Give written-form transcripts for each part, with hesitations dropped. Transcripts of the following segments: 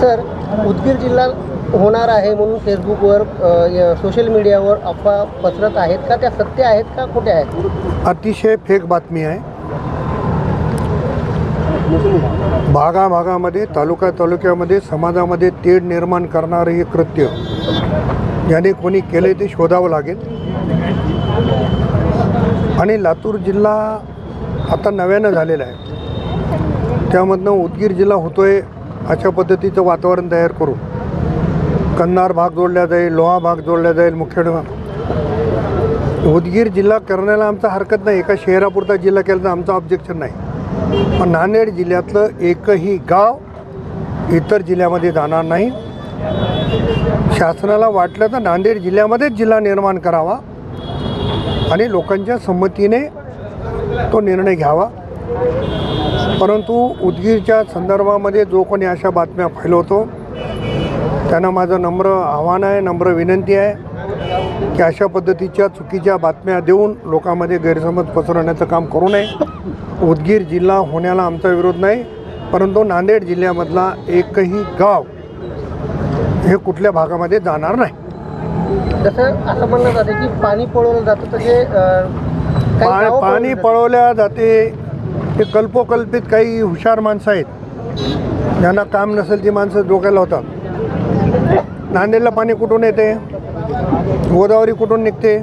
Sir, Udgir जिल्हा होणार आहे म्हणून फेसबुकवर सोशल मीडियावर अफवा पसरत आहेत का? त्या सत्य आहेत का खोट्या आहेत? अतिशय फेक बातमी आहे। भागाभागामध्ये तालुक्यामध्ये समाजामध्ये तेढ निर्माण करणारे हे कृत्य ज्याने कोणी केले ते शोधावं लागेल। आणि लातूर जिल्हा आता नव्यानं झालेला आहे, त्यामधनं उदगीर जिल्हा होतोय अशा पद्धतीचं वातावरण तयार करू कंधार भाग जोडला जाईल, लोहा भाग जोडला जाईल, मुखेड उदगीर जिल्हा करण्याला आमचा हरकत नाही। एका शहरापुरता जिल्हा केला तर आमचं ऑब्जेक्शन नाही, पण नांदेड जिल्ह्यातलं एकही गाव इतर जिल्ह्यामध्ये जाणार नाही। शासनाला वाटलं तर नांदेड जिल्ह्यामध्येच जिल्हा निर्माण करावा आणि लोकांच्या संमतीने तो निर्णय घ्यावा। परंतु उदगीरच्या संदर्भामध्ये जो कोणी अशा बातम्या फैलवतो त्यांना माझं नम्र आव्हान आहे, नम्र विनंती आहे की अशा पद्धतीच्या चुकीच्या बातम्या देऊन लोकांमध्ये गैरसमज पसरवण्याचं काम करू नये। उदगीर जिल्हा होण्याला आमचा विरोध नाही, परंतु नांदेड जिल्ह्यामधला एकही गाव हे कुठल्या भागामध्ये जाणार नाही। तसं असं म्हणलं जाते की पाणी पळवलं जातं, तसे पाणी पळवल्या जाते हे कल्पोकल्पित काही हुशार माणसं आहेत, ज्यांना काम नसेल ती माणसं डोक्याला होतात। नांदेडला पाणी कुठून येते? गोदावरी कुठून निघते?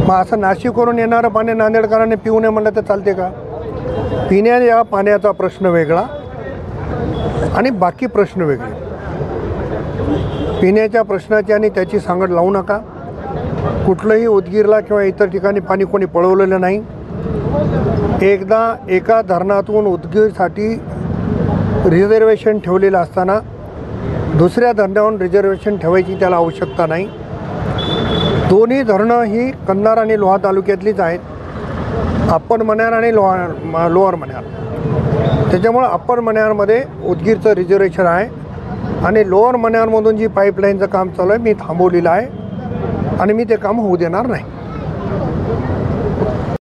मग असं नाशिकवरून येणारं पाणी नांदेडकरांनी पिऊ नये म्हणलं तर चालते का? पिण्याच्या पाण्याचा प्रश्न वेगळा आणि बाकी प्रश्न वेगळे। पिण्याच्या प्रश्नाची आणि त्याची सांगड लावू नका। कुठलंही उदगीरला किंवा इतर ठिकाणी पाणी कोणी पळवलेलं नाही। एकदा एका धरणातून उदगीरसाठी रिझर्वेशन ठेवलेलं असताना दुसऱ्या धरणावरून रिझर्वेशन ठेवायची त्याला आवश्यकता नाही। दोन्ही धरणं ही कंधार आणि लोहा तालुक्यातलीच आहेत, अप्पर मण्यार आणि लोअर मण्यार। त्याच्यामुळं अप्पर मण्यारमध्ये उदगीरचं रिझर्वेशन आहे आणि लोअर मण्यारमधून जी पाईपलाईनचं काम चालू आहे मी थांबवलेलं आहे आणि मी ते काम होऊ देणार नाही।